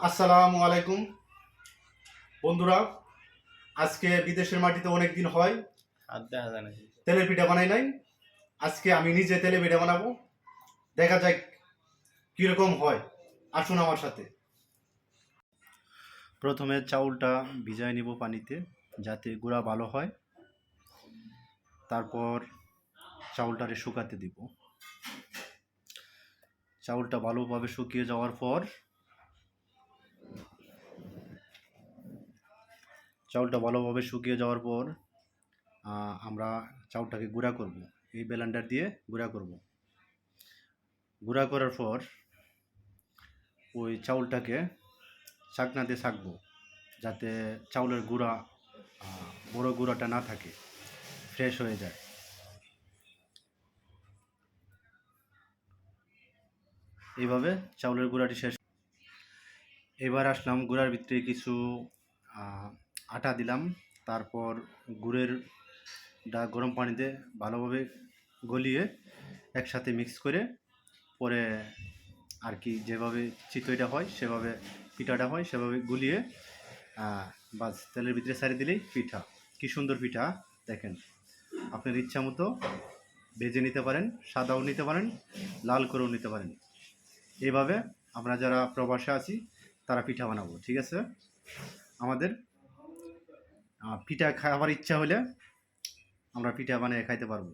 আসসালামু আলাইকুম বন্ধুরা। আজকে বিদেশের মাটিতে অনেক দিন হয় তেলের পিঠা বানাই নাই। আজকে আমি নিজে তেলের পিঠা বানাবো, দেখা যাক কিরকম হয়। আসুন আমার সাথে। প্রথমে চাউলটা ভিজায় নিব পানিতে যাতে গুঁড়া ভালো হয়। তারপর চাউলটারে শুকাতে দিব। চাউলটা ভালোভাবে শুকিয়ে যাওয়ার পর আমরা চাউলটাকে গুঁড়া করব। এই ব্লেন্ডার দিয়ে গুঁড়া করব। গুঁড়া করার পর ওই চাউলটাকে ছাঁকনা দিয়ে ছাঁকবো যাতে চাউলের গুঁড়া বড় গুঁড়াটা না থাকে, ফ্রেশ হয়ে যায়। এইভাবে চাউলের গুঁড়াটি শেষ। এবার আসলাম গুঁড়ার ভিতরে কিছু আটা দিলাম। তারপর গুড়ের গরম পানিতে ভালোভাবে গলিয়ে একসাথে মিক্স করে পরে আর কি যেভাবে চিতইটা হয় সেভাবে পিঠাটা হয় সেভাবে গুলিয়ে বাস তেলের ভিতরে ছাড়িয়ে দিলেই পিঠা। কি সুন্দর পিঠা দেখেন। আপনার ইচ্ছা মতো ভেজে নিতে পারেন, সাদাও নিতে পারেন, লাল করেও নিতে পারেন। এইভাবে আমরা যারা প্রবাসে আছি তারা পিঠা বানাবো, ঠিক আছে? আমাদের পিঠা খাওয়ার ইচ্ছা হলে আমরা পিঠা বানিয়ে খাইতে পারবো।